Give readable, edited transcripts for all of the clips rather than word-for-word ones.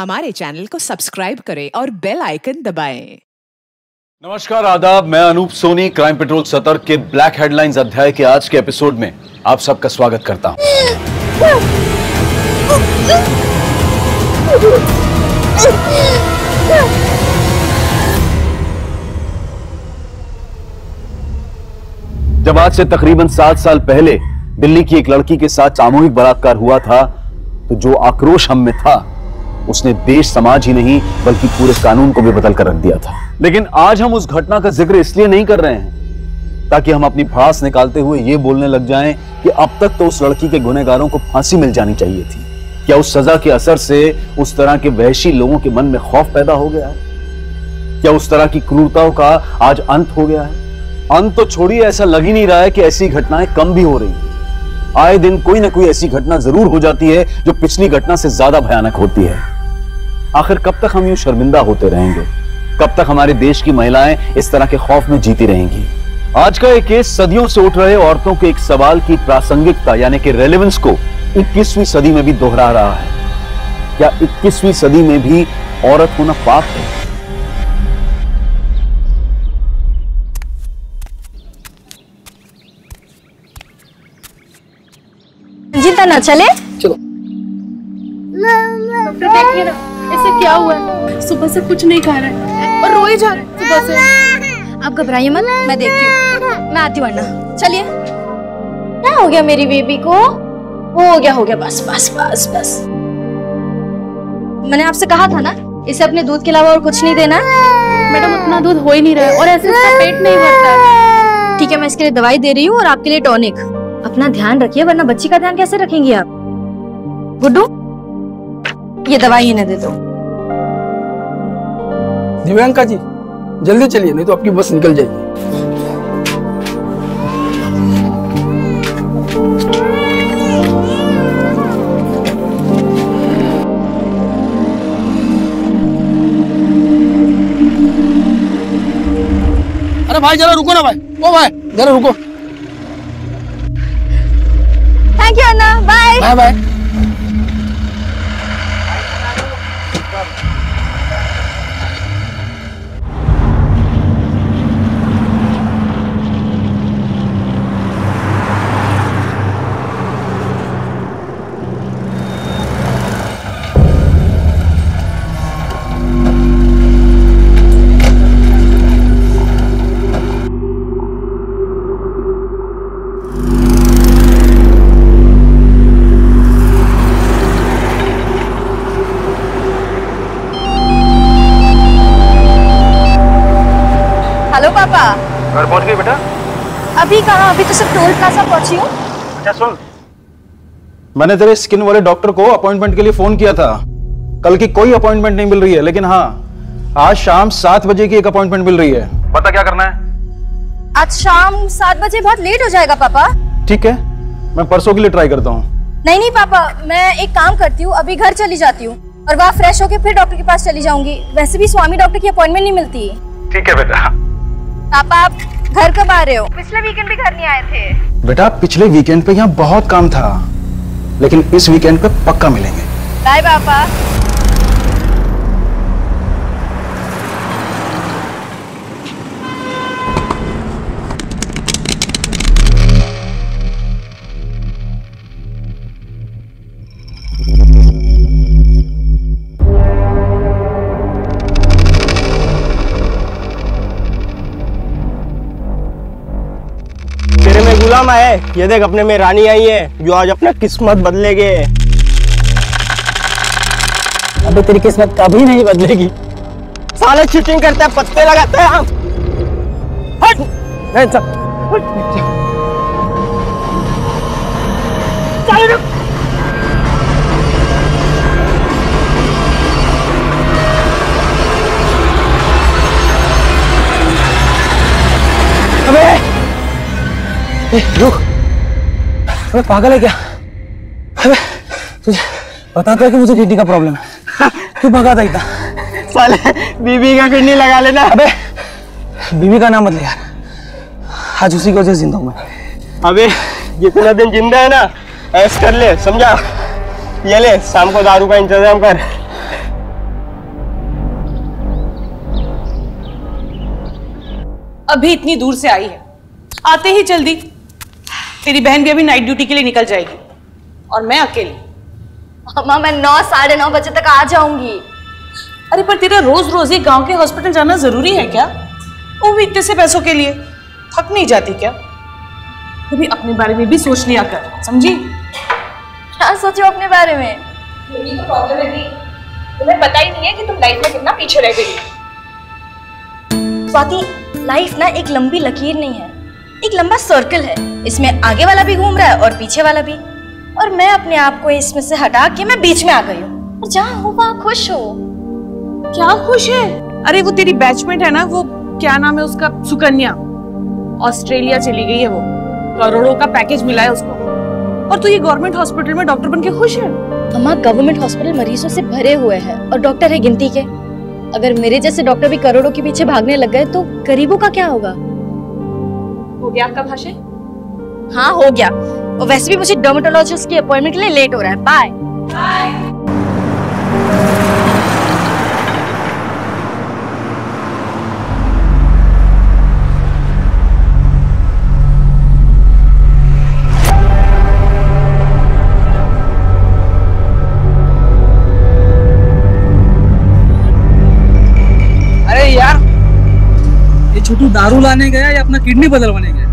हमारे चैनल को सब्सक्राइब करें और बेल आइकन दबाएं। नमस्कार, आदाब। मैं अनूप सोनी क्राइम पेट्रोल सतर्क के ब्लैक हेडलाइंस अध्याय के आज के एपिसोड में आप सबका स्वागत करता हूं। जब आज से तकरीबन 7 साल पहले दिल्ली की एक लड़की के साथ सामूहिक बलात्कार हुआ था, तो जो आक्रोश हम में था उसने देश समाज ही नहीं बल्कि पूरे कानून को भी बदल कर रख दिया था। लेकिन आज हम उस घटना का जिक्र इसलिए नहीं कर रहे हैं ताकि हम अपनी भड़ास निकालते हुए ये बोलने लग जाएं कि अब तक तो उस लड़की के गुनहगारों को फांसी मिल जानी चाहिए थी। क्या उस सजा के असर से उस तरह के वहशी लोगों के मन में खौफ पैदा हो गया है? क्या उस तरह की क्रूरताओं का आज अंत हो गया है? अंत तो छोड़िए, ऐसा लग ही नहीं रहा है कि ऐसी घटनाएं कम भी हो रही हैं। आए दिन कोई ना कोई ऐसी घटना जरूर हो जाती है जो पिछली घटना से ज्यादा भयानक होती है। आखिर कब तक हम यूं शर्मिंदा होते रहेंगे? कब तक हमारे देश की महिलाएं इस तरह के खौफ में जीती रहेंगी? आज का एक केस सदियों से उठ रहे औरतों के एक सवाल की प्रासंगिकता यानी कि रेलेवेंस को 21वीं सदी में भी दोहरा रहा है। क्या 21वीं सदी में भी औरत होना पाप है? जीता ना चले चलो। डॉक्टर देखिए ना, ऐसे क्या हुआ है? सुबह से कुछ नहीं खा रहा है और रोए जा रहा है सुबह से। आप घबराइए मत, मैं देखती हूँ, मैं आती हूँ। वरना चलिए। क्या हो गया मेरी बेबी को? हो गया, बस बस बस बस। मैंने आपसे कहा था ना, इसे अपने दूध के अलावा और कुछ नहीं देना। मैडम उतना दूध हो ही नहीं रहा है और ऐसे इसका पेट नहीं भरता है। ठीक है, मैं इसके लिए दवाई दे रही हूँ और आपके लिए टॉनिक। अपना ध्यान रखिए, वरना बच्ची का ध्यान कैसे रखेंगी आप? गुड्डू, ये दवाई इन्हें दे दो। दिव्यांका जी जल्दी चलिए, नहीं तो आपकी बस निकल जाएगी। अरे भाई जरा रुको ना भाई, ओ भाई जरा रुको। थैंक यू अन्ना, बाय बाय बाय। हेलो पापा। घर पहुंच गई बेटा? अभी कहाँ, अभी तो सिर्फ टोल प्लाजा पहुंची हूँ। अच्छा सुन, मैंने तेरे स्किन वाले डॉक्टर को अपॉइंटमेंट के लिए फोन किया था। कल की कोई अपॉइंटमेंट नहीं मिल रही है, लेकिन हाँ आज शाम 7 बजे की एक अपॉइंटमेंट मिल रही है। बता क्या करना है? आज शाम 7 बजे बहुत लेट हो जाएगा पापा। ठीक है, मैं परसों के लिए ट्राई करता हूँ। नहीं पापा, मैं एक काम करती हूँ, अभी घर चली जाती हूँ और वहाँ फ्रेश होके फिर डॉक्टर के पास चली जाऊंगी। वैसे भी स्वामी डॉक्टर की अपॉइंटमेंट नहीं मिलती। ठीक है बेटा। पापा आप घर कब आ रहे हो? पिछले वीकेंड भी घर नहीं आए थे। बेटा पिछले वीकेंड पे यहाँ बहुत काम था, लेकिन इस वीकेंड पे पक्का मिलेंगे। बाय पापा। गुलाम आए, ये देख अपने में रानी आई है जो आज अपना किस्मत बदलेगे। अबे तेरी किस्मत कभी नहीं बदलेगी। साले चीटिंग करते हैं, पत्ते लगाते हैं हम। हट नहीं चल चल। अबे रुक, अबे पागल है क्या? अबे तुझे बताता है कि मुझे किडनी का प्रॉब्लम है, तू भगा था इतना। साले बीबी का किडनी लगा लेना। अबे बीबी का नाम मत ले यार, आज उसी की वजह से जिंदा हूं मैं। अबे जितना दिन जिंदा है ना ऐश कर ले, समझा? ये ले शाम को दारू का इंतजाम कर। अभी इतनी दूर से आई है, आते ही जल्दी। तेरी बहन भी अभी नाइट ड्यूटी के लिए निकल जाएगी और मैं अकेली। अम्मा मैं 9 साढ़े 9 बजे तक आ जाऊंगी। अरे पर तेरा रोज रोज ही गांव के हॉस्पिटल जाना जरूरी है क्या? वो भी इतने से पैसों के लिए थक नहीं जाती क्या? कभी अपने बारे में भी सोच लिया कर, समझी? क्या सोचो अपने बारे में? यही तो प्रॉब्लम है दी, तुम्हें पता ही नहीं है कि तुम लाइफ में कितना पीछे रह गई। स्वाति, लाइफ ना एक लंबी लकीर नहीं है, एक लंबा सर्कल है। इसमें आगे वाला भी घूम रहा है और पीछे वाला भी, और मैं अपने आप को इसमें से हटा के मैं बीच में आ गई हूँ। जहाँ हो वहाँ खुश हो। क्या खुश है? अरे वो तेरी बैचमेट है ना, वो क्या नाम है उसका, सुकन्या, ऑस्ट्रेलिया चली गई है। वो करोड़ों का पैकेज मिला है उसको, और तू ये गवर्नमेंट हॉस्पिटल में डॉक्टर बन के खुश है? अम्मा गवर्नमेंट हॉस्पिटल मरीजों से भरे हुए हैं और डॉक्टर है गिनती के। अगर मेरे जैसे डॉक्टर भी करोड़ों के पीछे भागने लग गए तो गरीबों का क्या होगा? हो गया आपका भाषण? हाँ हो गया, और वैसे भी मुझे डर्मेटोलॉजिस्ट की अपॉइंटमेंट के लिए लेट हो रहा है। Bye bye. अरे यार, ये छोटू दारू लाने गया या अपना किडनी बदलवाने गया?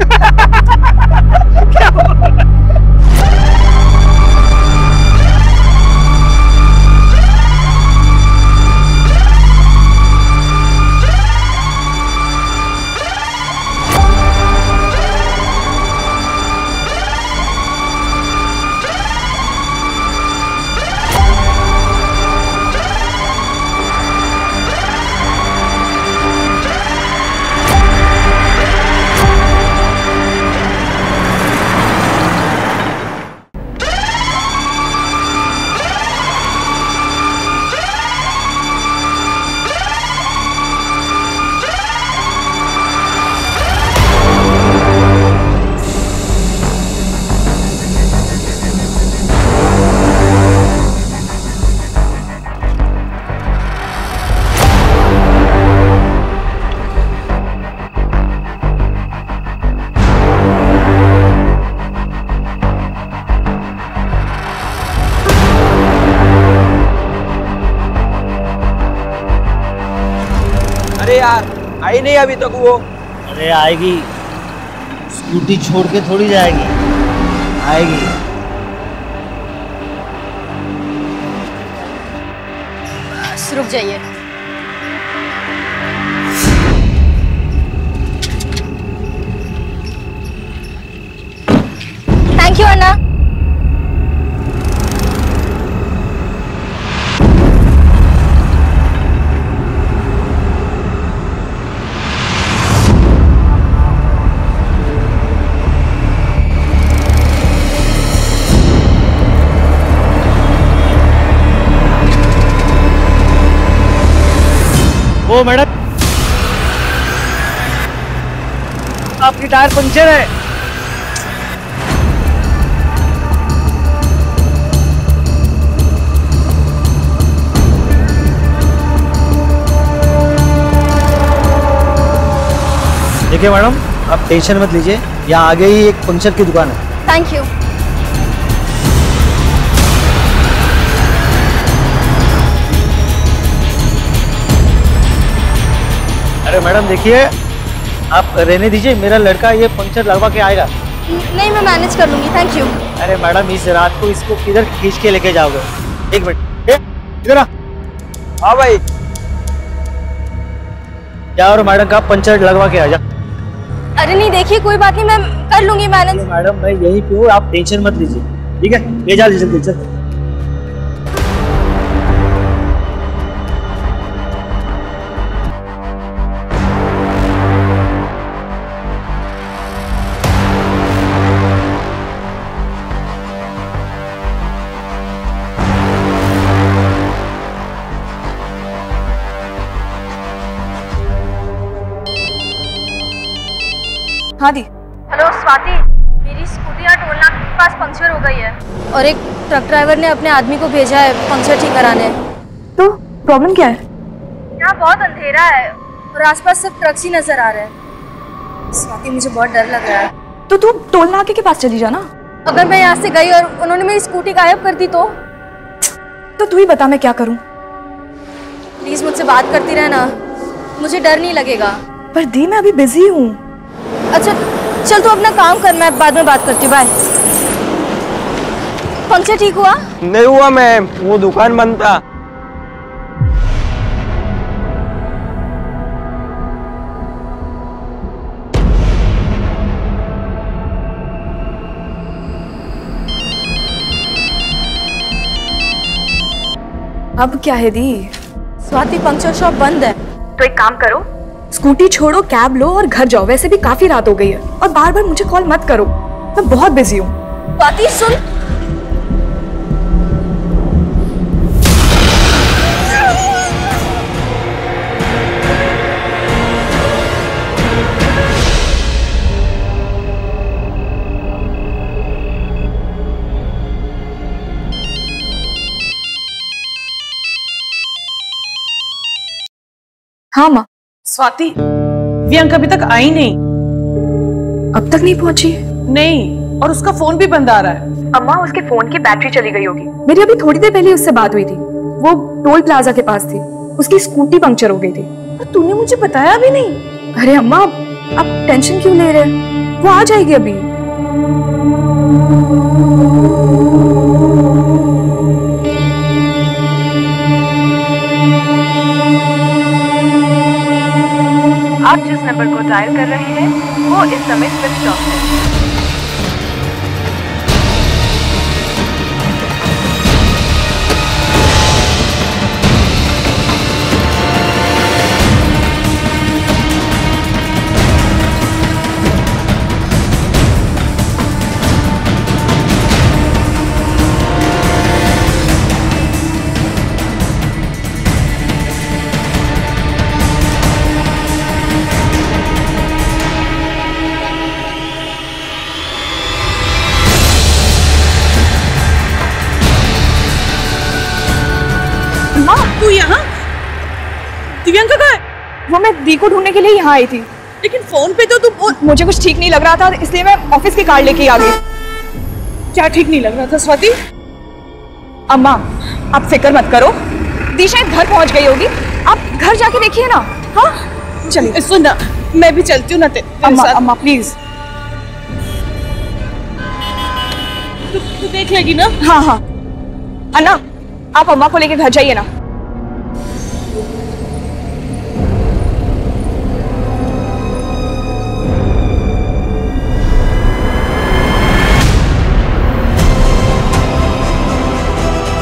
यार आई नहीं अभी तक वो। अरे आएगी, स्कूटी छोड़ के थोड़ी जाएगी, आएगी। बस रुक जाइए। थैंक यू अन्ना। ओ मैडम, आपकी टायर पंक्चर है। देखिए मैडम, आप टेंशन मत लीजिए, यहाँ आगे ही एक पंक्चर की दुकान है। Thank you. अरे मैडम देखिए, आप रहने दीजिए, मेरा लड़का ये पंक्चर लगवा के आएगा। नहीं मैं मैनेज कर लूंगी, थैंक यू। अरे मैडम, इस रात को इसको किधर खींच के लेके जाओगे? एक मिनट, इधर आ। हाँ भाई। जा और मैडम का पंक्चर लगवा के आ जा। अरे नहीं देखिए, कोई बात नहीं, मैं कर लूंगी मैनेज। मैडम मैं यहीं पे हूँ, आप टेंशन मत लीजिए, ठीक है? ले जा जल्दी जल्दी। हाँ दी। हेलो स्वाति, मेरी स्कूटी यहाँ टोलनाका के पास पंक्चर हो गई है और एक ट्रक ड्राइवर ने अपने आदमी को भेजा है पंक्चर ठीक कराने। तो प्रॉब्लम क्या है? यहाँ बहुत अंधेरा है और आसपास सिर्फ ट्रक्स ही नजर आ रहे हैं। स्वाति मुझे बहुत डर लग रहा है। तो तू टोल नाके के पास चली जा ना। अगर मैं यहाँ से गई और उन्होंने मेरी स्कूटी गायब कर दी तो तू ही बता मैं क्या करूं। प्लीज मुझसे बात करती रहना, मुझे डर नहीं लगेगा। पर दी मैं अभी बिजी हूँ। अच्छा चल तू अपना काम कर, मैं बाद में बात करती हूँ। बाय। पंक्चर ठीक हुआ? नहीं हुआ मैम, वो दुकान बंद था। अब क्या है दी? स्वाति पंक्चर शॉप बंद है। तो एक काम करो, स्कूटी छोड़ो, कैब लो और घर जाओ। वैसे भी काफी रात हो गई है और बार बार मुझे कॉल मत करो, मैं बहुत बिजी हूँ। स्वाति सुन, हाँ माँ। स्वाति, प्रियंका अभी तक आई नहीं। अब तक नहीं पहुंची? नहीं, और उसका फोन भी बंद आ रहा है। अम्मा उसके फोन की बैटरी चली गई होगी। मेरी अभी थोड़ी देर पहले उससे बात हुई थी, वो टोल प्लाजा के पास थी, उसकी स्कूटी पंक्चर हो गई थी। और तूने मुझे बताया भी नहीं। अरे अम्मा आप टेंशन क्यों ले रहे हैं, वो आ जाएगी अभी। आप जिस नंबर को डायल कर रहे हैं वो इस समय स्विच ऑफ है। तू यहाँ? दिव्यांका कहाँ है? वो मैं दी को ढूंढने के लिए यहाँ आई थी, लेकिन फोन पे तो तू मुझे कुछ ठीक नहीं लग रहा था, इसलिए मैं ऑफिस की कार लेके आ गई। क्या ठीक नहीं लग रहा था स्वाति? अम्मा आप फिक्र मत करो, दी शायद घर पहुंच गई होगी, आप घर जाके देखिए ना। हाँ चलिए। सुन ना, मैं भी चलती हूँ ना अम्मा। अम्मा प्लीज। तू देख लेगी ना? हाँ हाँ अन्ना, आप अम्मा को लेके घर जाइए ना।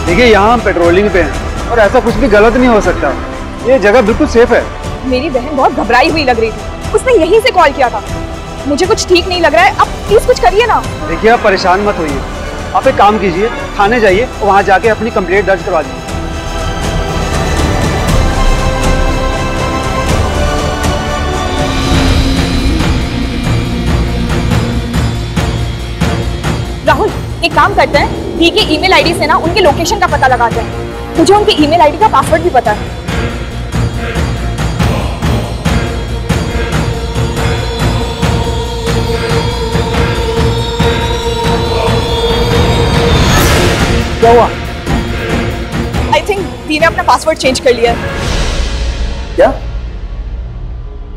देखिए यहाँ हम पेट्रोलिंग पे हैं और ऐसा कुछ भी गलत नहीं हो सकता, ये जगह बिल्कुल सेफ है। मेरी बहन बहुत घबराई हुई लग रही थी, उसने यहीं से कॉल किया था। मुझे कुछ ठीक नहीं लग रहा है, आप प्लीज कुछ करिए ना। देखिए आप परेशान मत होइए, आप एक काम कीजिए, थाने जाइए और वहाँ जाके अपनी कंप्लेंट दर्ज करवा दीजिए। राहुल एक काम करते हैं, दी के ईमेल आईडी से ना उनके लोकेशन का पता लगाते हैं। मुझे उनके ईमेल आईडी का पासवर्ड भी पता है। क्या हुआ? आई थिंक दी ने अपना पासवर्ड चेंज कर लिया है। क्या?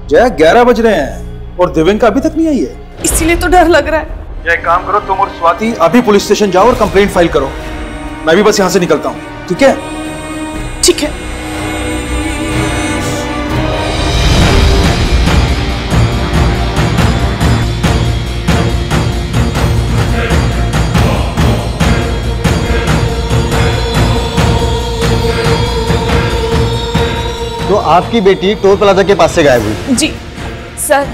जय 11 बज रहे हैं और दिव्यांका अभी तक नहीं आई है। इसीलिए तो डर लग रहा है। या एक काम करो, तुम और स्वाति अभी पुलिस स्टेशन जाओ और कंप्लेंट फाइल करो। मैं भी बस यहाँ से निकलता हूँ, ठीक है? ठीक है। तो आपकी बेटी टोल प्लाजा के पास से गायब हुई? जी सर,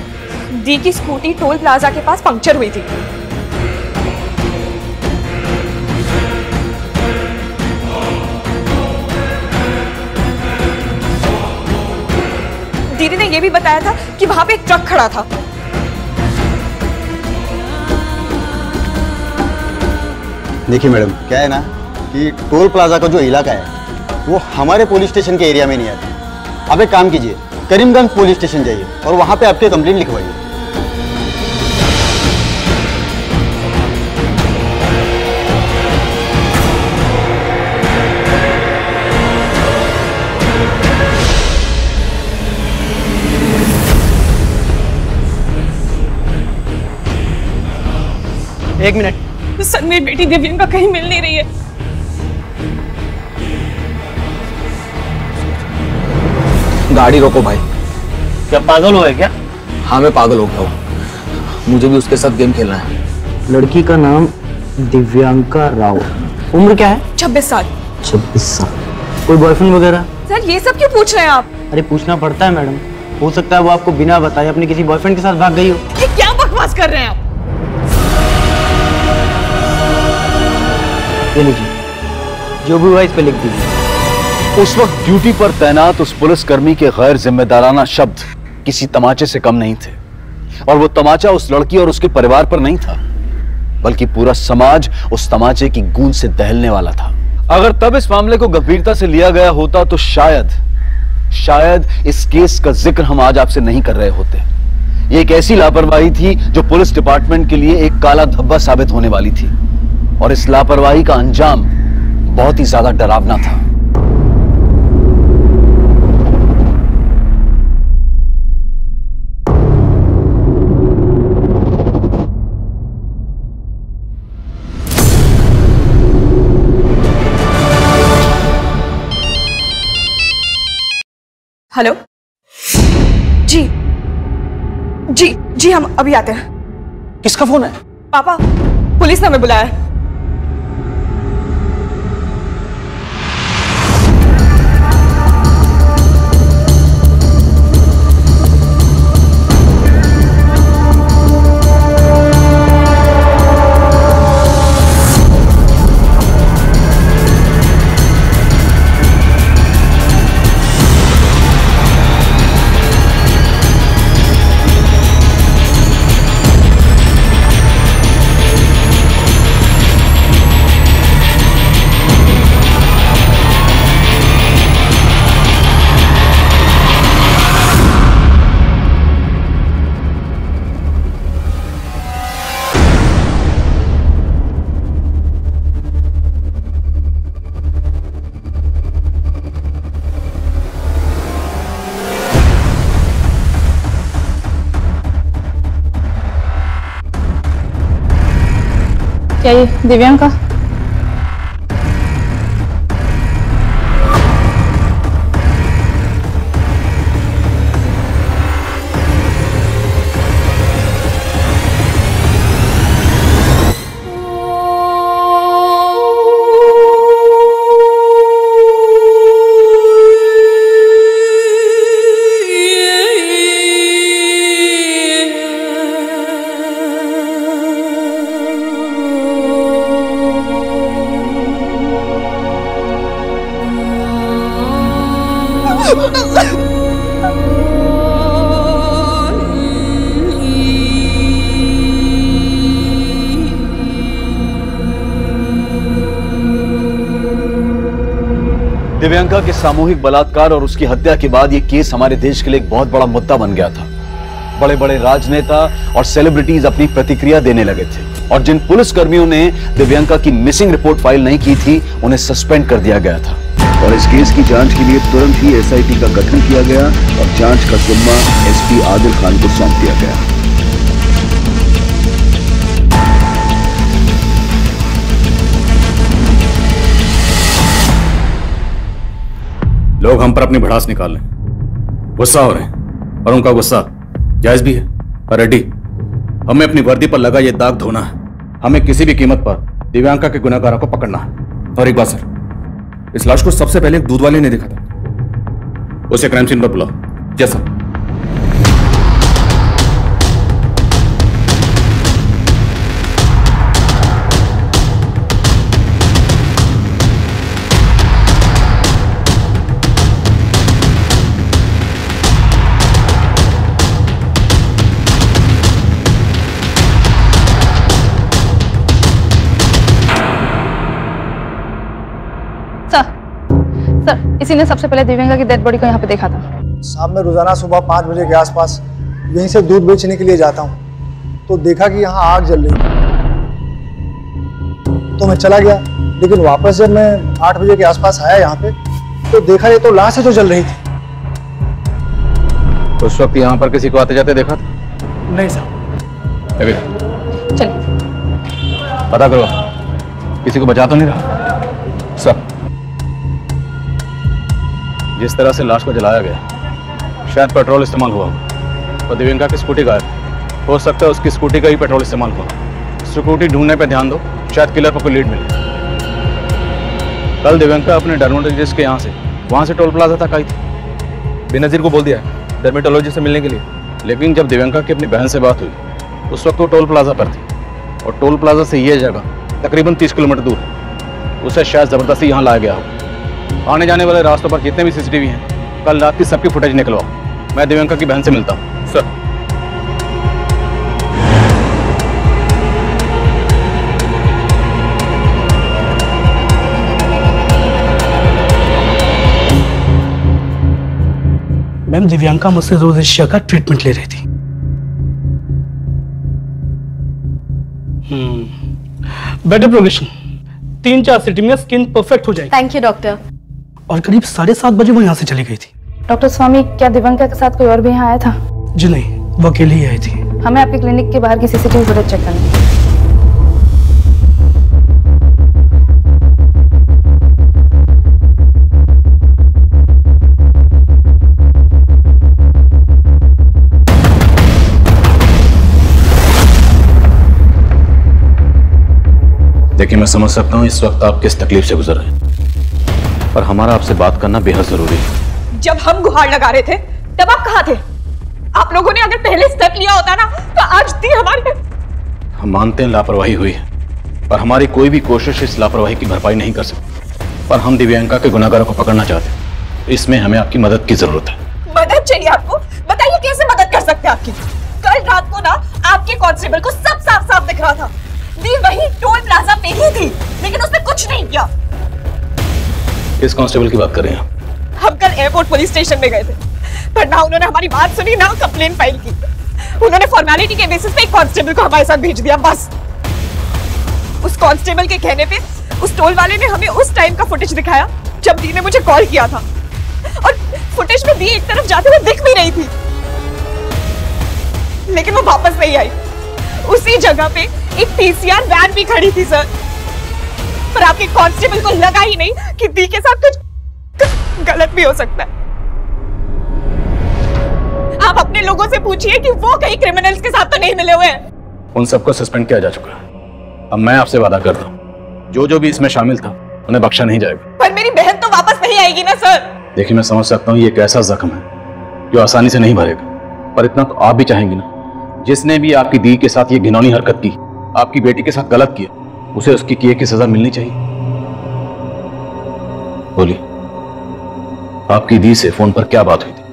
दी की स्कूटी टोल प्लाजा के पास पंक्चर हुई थी। दीदी ने यह भी बताया था कि वहां पे एक ट्रक खड़ा था। देखिए मैडम, क्या है ना कि टोल प्लाजा का जो इलाका है वो हमारे पुलिस स्टेशन के एरिया में नहीं आता। आप एक काम कीजिए, करीमगंज पुलिस स्टेशन जाइए और वहां पे आपके कंप्लेंट लिखवाइए। एक मिनट सर, मेरी बेटी दिव्यांका कहीं मिल नहीं रही है। गाड़ी रोको भाई। क्या पागल हो है क्या? हाँ मैं पागल हो गया हूँ, मुझे भी उसके साथ गेम खेलना है। लड़की का नाम दिव्यांका राव, उम्र क्या है? 26 साल। 26 साल। कोई बॉयफ्रेंड वगैरह? सर ये सब क्यों पूछ रहे हैं आप? अरे पूछना पड़ता है मैडम, हो सकता है वो आपको बिना बताए अपने किसी बॉयफ्रेंड के साथ भाग गई हो। ये क्या बकवास कर रहे हैं आप? ये लीजिए, जो भी हुआ इस पे लिख दीजिए। उस वक्त ड्यूटी पर तैनात उस पुलिसकर्मी के गैर जिम्मेदाराना शब्द किसी तमाचे से कम नहीं थे, और वो तमाचा उस लड़की और उसके परिवार पर नहीं था, बल्कि पूरा समाज उस तमाचे की गूंज से दहलने वाला था। अगर तब इस मामले को गंभीरता से लिया गया होता तो शायद इस केस का जिक्र हम आज आपसे नहीं कर रहे होते। ये एक ऐसी लापरवाही थी जो पुलिस डिपार्टमेंट के लिए एक काला धब्बा साबित होने वाली थी, और इस लापरवाही का अंजाम बहुत ही ज्यादा डरावना था। हेलो। जी हम अभी आते हैं। किसका फोन है? पापा, पुलिस ने हमें बुलाया है। क्या ये दिव्यांका? दिव्यांका के सामूहिक बलात्कार और उसकी हत्या के बाद यह केस हमारे देश के लिए एक बहुत बड़ा मुद्दा बन गया था। बड़े बड़े राजनेता और सेलिब्रिटीज अपनी प्रतिक्रिया देने लगे थे, और जिन पुलिसकर्मियों ने दिव्यांका की मिसिंग रिपोर्ट फाइल नहीं की थी उन्हें सस्पेंड कर दिया गया था। और इस केस की जांच के लिए तुरंत ही SIT का गठन किया गया और जांच का जिम्मा SP आदिल खान को सौंप दिया गया। लोग हम पर अपनी भड़ास निकाल लें, गुस्सा हो रहे हैं, और उनका गुस्सा जायज भी है। पर रेड्डी, हमें अपनी वर्दी पर लगा ये दाग धोना है। हमें किसी भी कीमत पर दिव्यांका के गुनहगारों को पकड़ना है। और एक बात सर, इस लाश को सबसे पहले एक दूध वाले ने देखा था। उसे क्राइम सीन पर बुलाओ। जैसा सर, इसी ने सबसे पहले दिव्यांका की डेड बॉडी को यहाँ पे देखा था। साहब, मैं रोजाना सुबह 5 बजे के आसपास यहीं से दूध बेचने के लिए जाता हूँ, तो देखा कि यहाँ आग जल रही थी, तो मैं चला गया। लेकिन वापस जब मैं 8 बजे के आसपास आया यहाँ पे, तो देखा ये तो लाश है जो जल रही थी। उस वक्त यहाँ पर किसी को आते जाते देखा था? नहीं साहब। चलिए। पता करो किसी को बचा तो नहीं रहा। सर, जिस तरह से लाश को जलाया गया शायद पेट्रोल इस्तेमाल हुआ और दिव्यंका की स्कूटी गायब। हो सकता है उसकी स्कूटी का ही पेट्रोल इस्तेमाल हुआ। स्कूटी ढूंढने पे ध्यान दो, शायद किलर पर कोई लीड मिले। कल दिव्यंका अपने डर्मेटोलॉजिस्ट के यहाँ से वहाँ से टोल प्लाजा तक आई थी। बेनजीर को बोल दिया है डर्मेटोलॉजिस्ट से मिलने के लिए, लेकिन जब दिव्यंका की अपनी बहन से बात हुई उस वक्त वो टोल प्लाजा पर थी और टोल प्लाजा से ये जगह तकरीबन 30 किलोमीटर दूर है। उसे शायद जबरदस्ती यहाँ लाया गया हो। आने जाने वाले रास्तों पर जितने भी सीसीटीवी हैं कल रात की सबकी फुटेज निकलवाओ। मैं दिव्यंका की बहन से मिलता हूँ। सर, मैम दिव्यांका मुझसे रोजेशिया का ट्रीटमेंट ले रही थी। बेटर प्रोग्रेशन, 3-4 सिटी में स्किन परफेक्ट हो जाएगी। Thank you doctor. और करीब 7:30 बजे वो यहाँ से चली गई थी। डॉक्टर स्वामी, क्या दिव्यांका के साथ कोई और भी यहाँ आया था? जी नहीं, वो अकेली ही आई थी। हमें आपके क्लिनिक के बाहर की सीसीटीवी फुटेज चेक करनी है। देखिए, मैं समझ सकता हूँ इस वक्त आप किस तकलीफ से गुजर रहे हैं, पर हमारा आपसे बात करना बेहद जरूरी है। जब हम गुहार लगा रहे थे तब आप कहाँ थे? आप लोगों ने अगर पहले स्टेप लिया होता ना तो आज दी हमारे। हम मानते हैं लापरवाही हुई है, पर हमारी कोई भी कोशिश इस लापरवाही की भरपाई नहीं कर सकती। पर हम दिव्यांका के गुनाहगारों को पकड़ना चाहते हैं, इसमें हमें आपकी मदद की जरूरत है। मदद चाहिए आपको? बताइए कैसे मदद कर सकते हैं आपकी? कल रात को ना आपके कांस्टेबल को सब साफ साफ दिख रहा था। दी वही टोल प्लाजा पे ही थी, लेकिन उसने कुछ नहीं किया। किस कांस्टेबल की बात कर रहे हैं आप? हम कल एयरपोर्ट पुलिस स्टेशन में गए थे, पर ना उन्होंने हमारी बात सुनी ना कंप्लेन फाइल की। उन्होंने फॉर्मेलिटी के बेसिस पे एक कांस्टेबल को हमारे साथ भेज दिया, बस। उस कांस्टेबल के कहने पे उस टोल वाले ने हमें उस टाइम का फुटेज दिखाया जब दी ने मुझे कॉल किया था, और फुटेज में दी एक तरफ जाते हुए दिख भी रही थी, लेकिन वो वापस नहीं आई। उसी जगह पे एक पीसीआर वैन भी खड़ी थी सर, पर आपके कांस्टेबल को लगा ही नहीं कि दी के साथ कुछ गलत भी हो सकता है। आप अपने लोगों से पूछिए कि वो कहीं क्रिमिनल्स के साथ तो नहीं मिले हुए हैं। उन सबको सस्पेंड किया जा चुका है। अब मैं आपसे वादा करता हूँ, जो भी इसमें शामिल था उन्हें बख्शा नहीं जाएगा। पर मेरी बहन तो वापस नहीं आएगी ना सर। देखिए, मैं समझ सकता हूँ ये एक ऐसा जख्म है जो आसानी से नहीं भरेगा, पर इतना तो आप भी चाहेंगे ना, जिसने भी आपकी दी के साथ ये घिनौनी हरकत की, आपकी बेटी के साथ गलत किया, उसे उसकी किए की सजा मिलनी चाहिए। बोलिए, आपकी दी से फोन पर क्या बात हुई थी?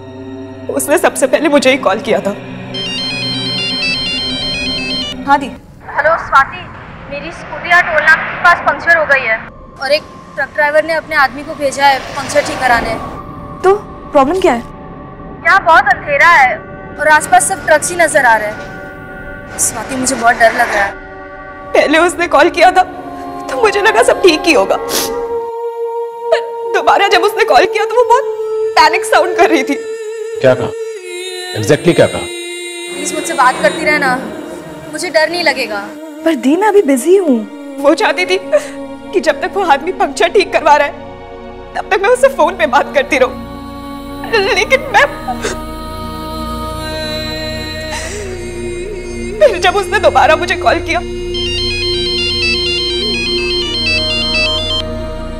उसने सबसे पहले मुझे ही कॉल किया था। हाँ दी। हेलो स्वाति, मेरी स्कूटी टोल नाका के पास पंक्चर हो गई है और एक ट्रक ड्राइवर ने अपने आदमी को भेजा है पंक्चर ठीक कराने। तो प्रॉब्लम क्या है? यहाँ बहुत अंधेरा है और आसपास सब ट्रक्स ही नजर आ रहे हैं। स्वाति, मुझे बहुत डर लग रहा है। पहले उसने कॉल किया था तो मुझे लगा सब ठीक ही होगा, दोबारा जब उसने कॉल किया तो वो बहुत पैनिक साउंड कर रही थी। क्या कहा? एग्जैक्टली क्या कहा? प्लीज मुझसे बात करती रहना, मुझे डर नहीं लगेगा। पर दी, मैं अभी बिजी हूँ। वो चाहती थी कि जब तक वो आदमी पंक्चर ठीक करवा रहा है तब तक मैं उससे फोन पे बात करती रहूं, लेकिन फिर जब उसने दोबारा मुझे कॉल किया।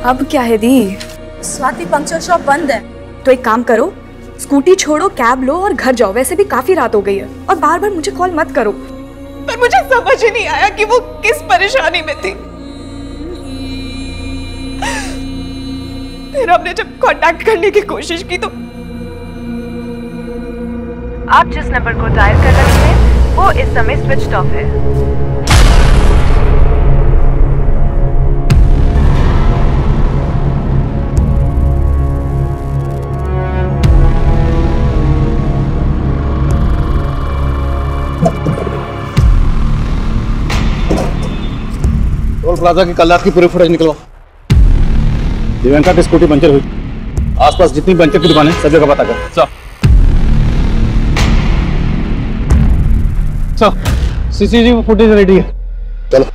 अब क्या है दी? स्वाति, पंक्चर शॉप बंद है। तो एक काम करो, स्कूटी छोड़ो, कैब लो और घर जाओ। वैसे भी काफी रात हो गई है, और बार बार मुझे कॉल मत करो। पर मुझे समझ ही नहीं आया कि वो किस परेशानी में थी। फिर हमने जब कांटेक्ट करने की कोशिश की तो आप जिस नंबर को डायल कर रहे हैं वो इस समय स्विच ऑफ है। टोल प्लाजा की कल रात की पूरी फुटेज निकलवाओ। दिव्यांका की स्कूटी पंचर हुई, आसपास जितनी पंचर की दुकानें सब जगह पता कर। सीसीटीवी फुटेज रेडी है, चलो।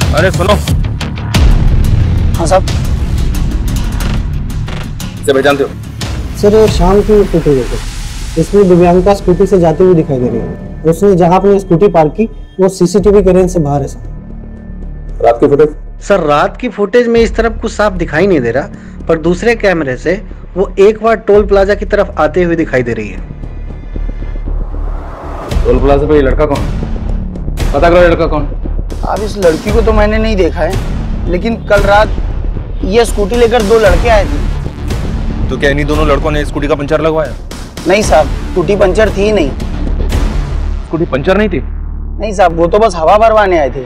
अरे सुनो। हाँ साहब। इसे पहचानते हो? सर ये शाम की फुटेज है। इसमें दिव्यांका स्कूटी से जाती हुई दिखाई दे रही है। उसने जहाँ अपनी स्कूटी पार्क की वो सीसीटीवी के रेंज से बाहर है सर। रात की फुटेज? सर रात की फुटेज में इस तरफ कुछ साफ दिखाई नहीं दे रहा, पर दूसरे कैमरे से वो एक बार टोल प्लाजा की तरफ आते हुए दिखाई दे रही है। टोल प्लाजा पे ये लड़का कौन? पता करो लड़का कौन? अब इस लड़की को तो मैंने नहीं देखा है, लेकिन कल रात ये स्कूटी लेकर 2 लड़के आए थे। तो क्या इन्हीं दोनों लड़कों ने स्कूटी का पंचर लगवाया? नहीं साहब, स्कूटी पंचर थी नहीं। स्कूटी पंचर नहीं थी? नहीं साहब, वो तो बस हवा भरवाने आए थे।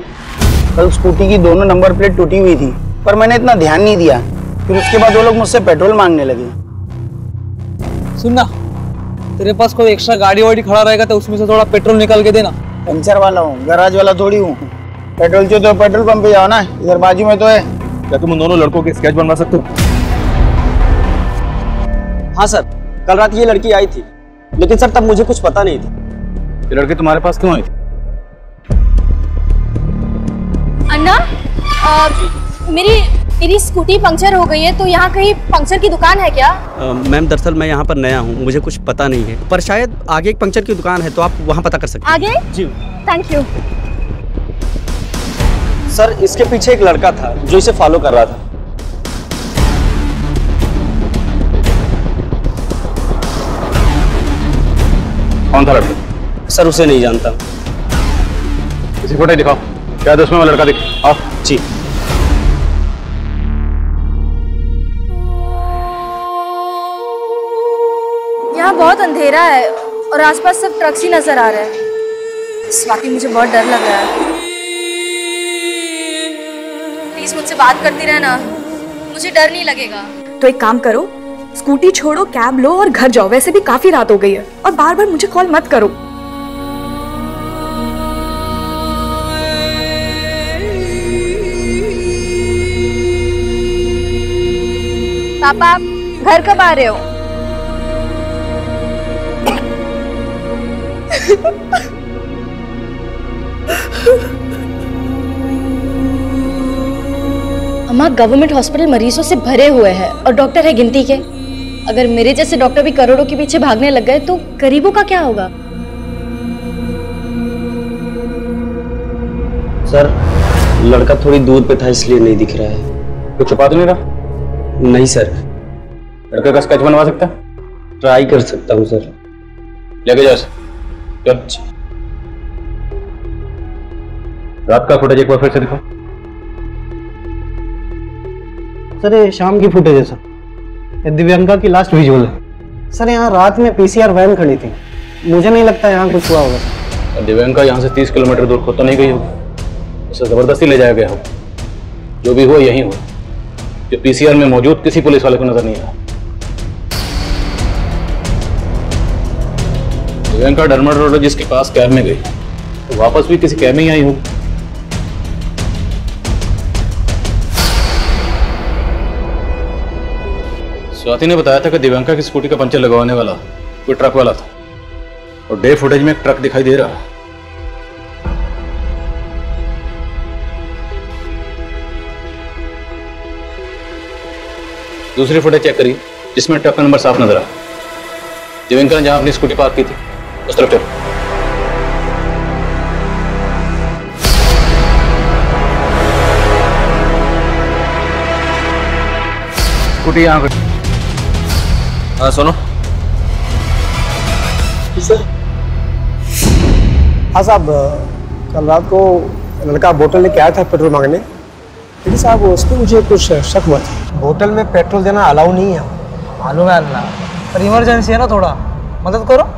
कल स्कूटी की दोनों नंबर प्लेट टूटी हुई थी, पर मैंने इतना ध्यान नहीं दिया। फिर उसके बाद वो लोग मुझसे पेट्रोल मांगने लगे। सुनना, तेरे पास कोई एक्स्ट्रा गाड़ी वाड़ी खड़ा रहेगा तो उसमें से थोड़ा पेट्रोल निकाल के देना। पंचर वाला हूँ, गैराज वाला थोड़ी हूँ। पेट्रोल चाहिए तो पेट्रोल पंप पे जाओ ना, इधर बाजू में तो है। क्या तुम उन दोनों लड़कों के स्केच बनवा सकते हो? हाँ सर, कल रात ये लड़की आई थी, लेकिन सर तब मुझे कुछ पता नहीं था। ये लड़की तुम्हारे पास क्यों आई थी? अन्ना, मेरी स्कूटी पंक्चर हो गई है, तो यहाँ कहीं पंक्चर की दुकान है क्या? मैम दरअसल मैं यहाँ पर नया हूँ, मुझे कुछ पता नहीं है, पर शायद आगे एक पंक्चर की दुकान है, तो आप वहाँ पता कर सकते हैं। आगे? जी थैंक यू। सर इसके पीछे एक लड़का था जो इसे फॉलो कर रहा था। कौन था लड़का? सर उसे नहीं जानता। किसी फोटो दिखाओ, क्या उसमें वो लड़का दिख? आओ। जी। यहाँ बहुत अंधेरा है और आसपास सब ट्रक्स ही नजर आ रहे हैं। स्वाति, मुझे बहुत डर लग रहा है। प्लीज मुझसे बात करती रहना, मुझे डर नहीं लगेगा। तो एक काम करो, स्कूटी छोड़ो, कैब लो और घर जाओ। वैसे भी काफी रात हो गई है, और बार बार मुझे कॉल मत करो। पापा, आप घर कब आ रहे हो? अम्मा, गवर्नमेंट हॉस्पिटल मरीजों से भरे हुए हैं और डॉक्टर है गिनती के। अगर मेरे जैसे डॉक्टर भी करोड़ों के पीछे भागने लग गए तो गरीबों का क्या होगा? सर लड़का थोड़ी दूर पे था इसलिए नहीं दिख रहा है। कुछ छुपा तो नहीं रहा? नहीं सर। लड़के का स्केच बनवा सकता है? ट्राई कर सकता हूँ सर। लेके जाओ। चल। रात का फुटेज एक बार फिर से दिखाओ। सर ये शाम की फुटेज है सर, ये दिव्यांका की लास्ट विजुअल है। सर यहाँ रात में पीसीआर वैन खड़ी थी, मुझे नहीं लगता यहाँ कुछ हुआ होगा। दिव्यांका यहाँ से 30 किलोमीटर दूर खुद तो नहीं गई होगी, उसे जबरदस्ती ले जाया गया हो। जो भी हो यही हो, जो पीसीआर में मौजूद किसी पुलिस वाले को नजर नहीं आया। दिव्यांका डर्मेटोलॉजिस्ट के पास कैब में गई तो वापस भी किसी कैब में ही आई होगी। स्वाति ने बताया था कि दिव्यांका की स्कूटी का पंचर लगवाने वाला कोई ट्रक वाला था, और डे फुटेज में एक ट्रक दिखाई दे रहा है। दूसरी फुटेज चेक करिए जिसमें ट्रक का नंबर साफ नजर आ। दिव्यांका ने जहां अपनी स्कूटी पार्क की थी उस तरफ चलो। स्कूटी यहाँ खड़ी। हाँ सुनो। सर। हाँ साहब, कल रात को लड़का बोतल लेके आया था पेट्रोल मांगने, लेकिन साहब उस पर मुझे कुछ शक हुआ था। बोतल में पेट्रोल देना अलाउ नहीं है। मालूम है अल्लाह, पर इमरजेंसी है ना, थोड़ा मदद करो।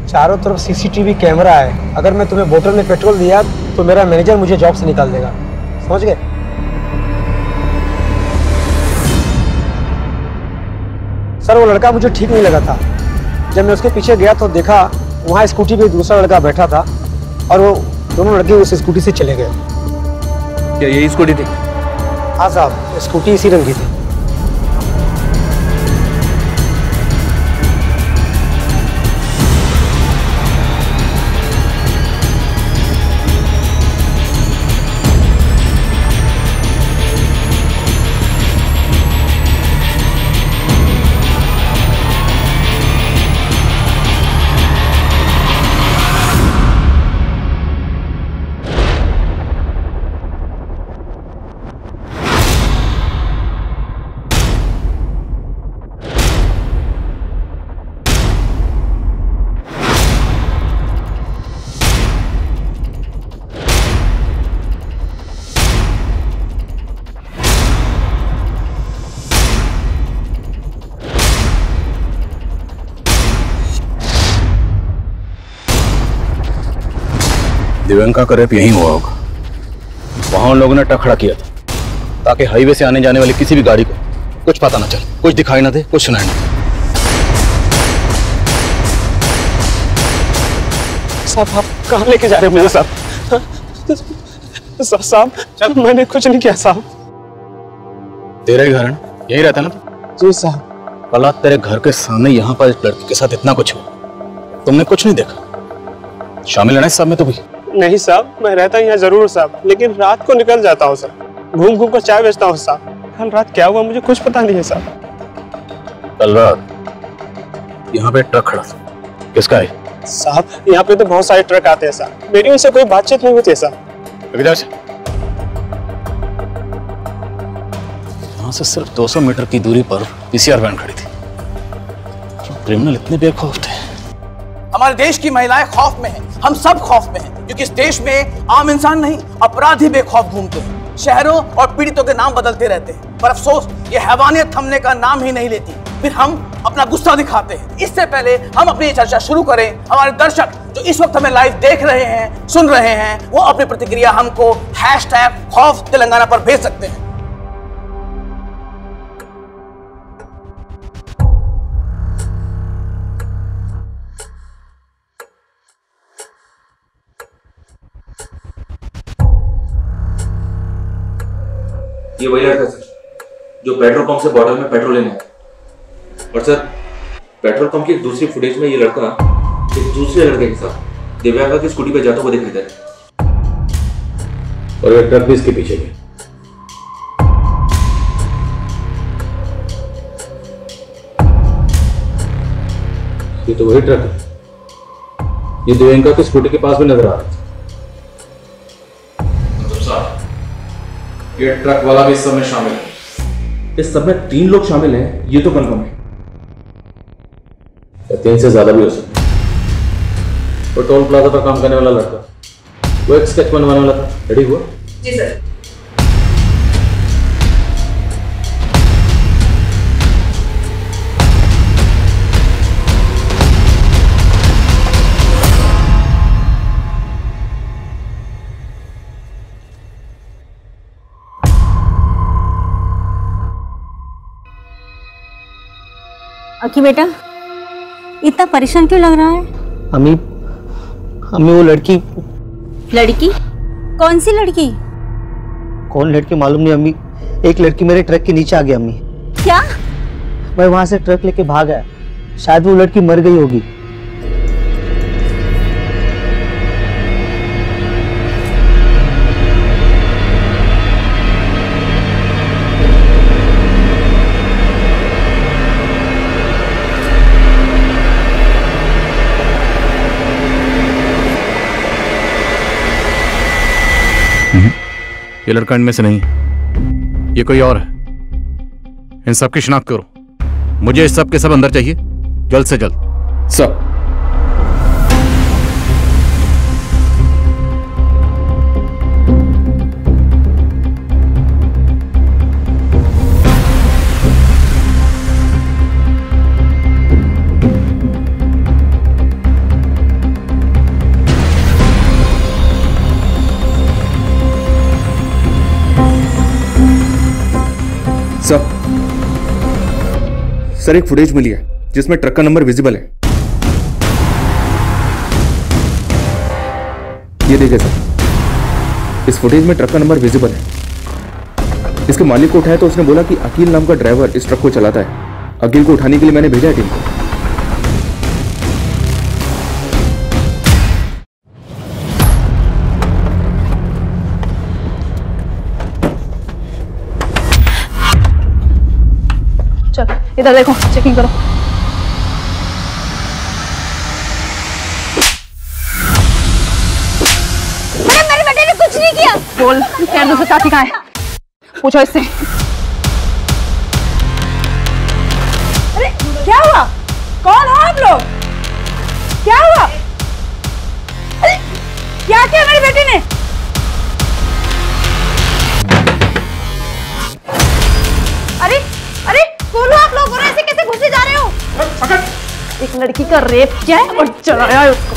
चारों तरफ सीसीटीवी कैमरा है, अगर मैं तुम्हें बोतल में पेट्रोल दिया तो मेरा मैनेजर मुझे जॉब से निकाल देगा, समझ गए? सर वो लड़का मुझे ठीक नहीं लगा था। जब मैं उसके पीछे गया तो देखा वहाँ स्कूटी पे दूसरा लड़का बैठा था और वो दोनों लड़के उस स्कूटी से चले गए। क्या यही स्कूटी थी? हाँ साहब, स्कूटी इसी रंग की थी। दिव्यांका का रेप यहीं हुआ होगा। वहां उन लोगों ने ट्रक खड़ा किया था ताकि हाईवे से आने जाने वाली किसी भी गाड़ी को कुछ पता ना चले, कुछ दिखाई ना दे, कुछ सुनाई ना दे। साहब आप कहाँ लेके जा रहे हो मुझे साहब? साहब मैंने कुछ नहीं किया साहब। तेरा ही घर है ना? यही रहता ना? जी साहब। कल रात तेरे घर के सामने यहाँ पर एक लड़की के साथ इतना कुछ हुआ, तुमने कुछ नहीं देखा? शामिल है ना इस सब में तो भी? नहीं साहब, मैं रहता यहाँ जरूर साहब, लेकिन रात को निकल जाता हूँ सर, घूम घूम कर चाय बेचता हूँ साहब। कल रात क्या हुआ मुझे कुछ पता नहीं है साहब। कल रात यहाँ पे ट्रक खड़ा था, किसका है? साहब यहाँ पे तो बहुत सारे ट्रक आते हैं साहब, मेरी उनसे कोई बातचीत नहीं होती है साहब। यहाँ से सिर्फ 200 मीटर की दूरी पर पीसीआर वैन खड़ी थी। क्रिमिनल इतने बेखौफ थे। हमारे देश की महिलाएं खौफ में हैं, हम सब खौफ में हैं, क्योंकि इस देश में आम इंसान नहीं, अपराधी बेखौफ घूमते हैं, शहरों और पीड़ितों के नाम बदलते रहते हैं, पर अफसोस ये हैवानियत थमने का नाम ही नहीं लेती। फिर हम अपना गुस्सा दिखाते हैं। इससे पहले हम अपनी चर्चा शुरू करें, हमारे दर्शक जो इस वक्त हमें लाइव देख रहे हैं, सुन रहे हैं, वो अपनी प्रतिक्रिया हमको #खौफ तेलंगाना पर भेज सकते हैं। ये वही लड़का सर जो पेट्रोल पंप से बॉटल में पेट्रोल लेने आया। और सर पेट्रोल पंप की एक दूसरी फुटेज में ये लड़का एक दूसरे लड़के के साथ दिव्यांका की स्कूटी पे जाता हुआ दिखाई दे रहा है। और ये ट्रक भी इसके पीछे गया। ये तो वही ट्रक है, ये दिव्यांका की स्कूटी के पास भी नजर आ रहा था। ये ट्रक वाला भी इस सब में शामिल है। इस सब में 3 लोग शामिल हैं, ये तो कंफर्म है। 3 से ज्यादा भी हो सकते। वो टोल प्लाजा पर काम करने वाला लड़का, वो एक स्केच बनवाने वाला था, रेडी हुआ? जी सर। अकी बेटा इतना परेशान क्यों लग रहा है? अम्मी वो लड़की कौन सी लड़की? कौन लड़की मालूम नहीं अम्मी, एक लड़की मेरे ट्रक के नीचे आ गई अम्मी। क्या? मैं वहां से ट्रक लेके भाग आया, शायद वो लड़की मर गई होगी। ये लड़का इनमें से नहीं, ये कोई और है। इन सब की शिनाख्त करो, मुझे इस सब के सब अंदर चाहिए, जल्द से जल्द। सब सर एक फुटेज मिली है जिसमें ट्रक का नंबर विजिबल है। ये देखिए सर, इस फुटेज में ट्रक का नंबर विजिबल है। इसके मालिक को उठाया तो उसने बोला कि अकील नाम का ड्राइवर इस ट्रक को चलाता है। अकील को उठाने के लिए मैंने भेजा है टीम को। चल इधर देखो, चेकिंग करो। मेरे बेटे ने कुछ नहीं किया। बोल क्या दूसरा साथी कहाँ है? पूछो इससे। अरे क्या हुआ? कौन हो आप लोग? क्या हुआ? अरे क्या किया मेरे बेटे ने? अरे अरे बोलो आप लोग, और ऐसे कैसे घुसे जा रहे हो? एक लड़की का रेप किया है और चलाया है उसको।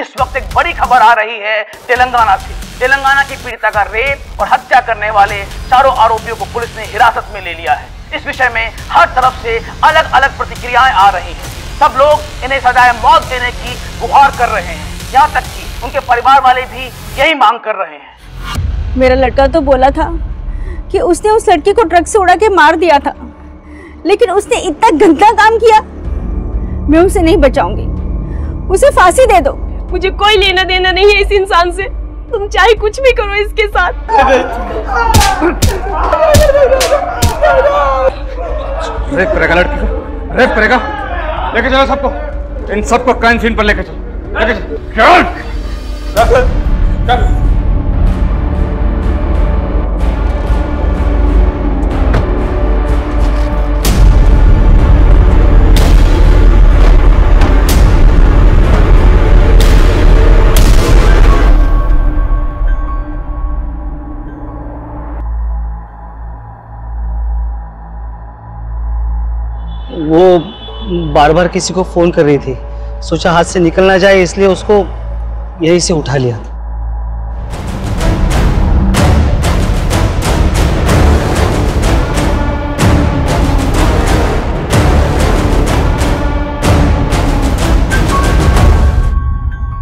इस वक्त वक्त एक बड़ी खबर आ रही है तेलंगाना से। तेलंगाना की पीड़िता का रेप और हत्या करने वाले चारों आरोपियों को पुलिस ने हिरासत में ले लिया है। इस विषय में हर तरफ से अलग अलग प्रतिक्रियाएं आ रही हैं। सब लोग इन्हें सजाए मौत देने की गुहार कर रहे हैं। यहाँ तक कि उनके परिवार वाले भी यही मांग कर रहे हैं। मेरा लड़का तो बोला था कि उसने उस लड़की को ट्रक से उड़ा के मार दिया था, लेकिन उसने इतना गंदा काम किया। मैं उसे नहीं बचाऊंगी, उसे फांसी दे दो। मुझे कोई लेना देना नहीं है इस इंसान से, तुम चाहे कुछ भी करो इसके साथ। रेप करेगा लड़की को, रेप करेगा। लेके चलो सबको, इन सबको क्राइम सीन पर लेके चलो, लेके चलो। चल। वो बार बार किसी को फोन कर रही थी, सोचा हाथ से निकल ना जाए, इसलिए उसको यहीं से उठा लिया।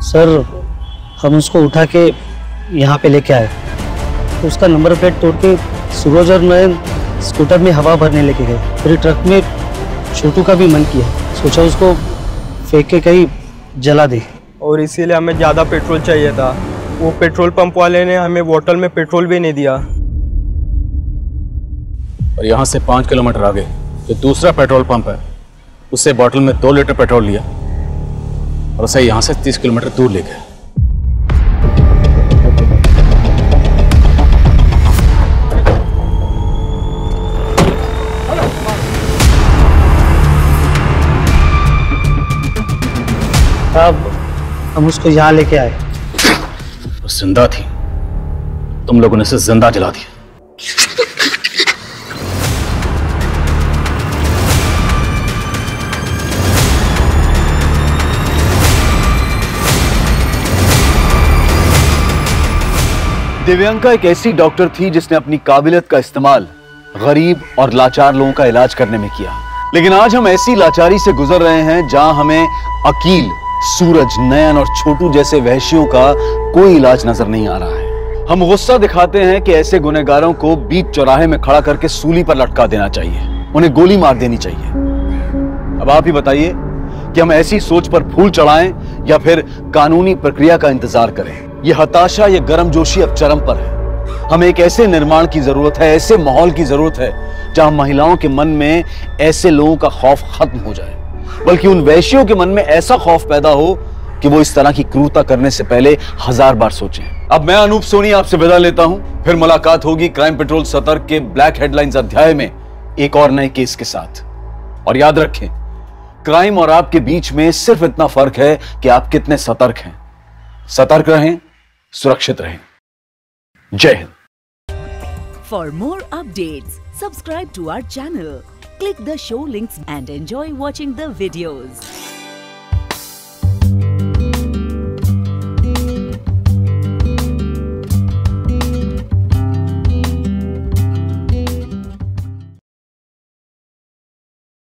सर, हम उसको उठा के यहाँ पे लेके आए, उसका नंबर प्लेट तोड़ के सूरज और मैं स्कूटर में हवा भरने लेके गए। फिर ट्रक में छोटू का भी मन किया, सोचा उसको फेंक के कहीं जला दे। और इसीलिए हमें ज़्यादा पेट्रोल चाहिए था। वो पेट्रोल पंप वाले ने हमें बोतल में पेट्रोल भी नहीं दिया। और यहाँ से 5 किलोमीटर आगे जो दूसरा पेट्रोल पंप है, उससे बोतल में 2 लीटर पेट्रोल लिया और उसे यहाँ से 30 किलोमीटर दूर ले गए। अब हम उसको यहाँ लेके आए। वो जिंदा थी, तुम लोगों ने उसे जिंदा जला दिया। दिव्यांका एक ऐसी डॉक्टर थी जिसने अपनी काबिलियत का इस्तेमाल गरीब और लाचार लोगों का इलाज करने में किया। लेकिन आज हम ऐसी लाचारी से गुजर रहे हैं जहां हमें अकील, सूरज, नयन और छोटू जैसे वहशियों का कोई इलाज नजर नहीं आ रहा है। हम गुस्सा दिखाते हैं कि ऐसे गुनहगारों को बीच चौराहे में खड़ा करके सूली पर लटका देना चाहिए, उन्हें गोली मार देनी चाहिए। अब आप ही बताइए कि हम ऐसी सोच पर फूल चढ़ाएं या फिर कानूनी प्रक्रिया का इंतजार करें। यह हताशा, यह गर्मजोशी अब चरम पर है। हमें एक ऐसे निर्माण की जरूरत है, ऐसे माहौल की जरूरत है जहां महिलाओं के मन में ऐसे लोगों का खौफ खत्म हो जाए, बल्कि उन वैश्यों के मन में ऐसा खौफ पैदा हो कि वो इस तरह की क्रूरता करने से पहले 1000 बार सोचें। अब मैं अनूप सोनी आपसे विदा लेता हूं, फिर मुलाकात होगी क्राइम पेट्रोल सतर्क के ब्लैक हेडलाइंस अध्याय में एक और नए केस के साथ। और याद रखें, क्राइम और आपके बीच में सिर्फ इतना फर्क है कि आप कितने सतर्क हैं। सतर्क रहें, सुरक्षित रहें। जय Hind. For more updates, subscribe to our channel, click the show links and enjoy watching the videos.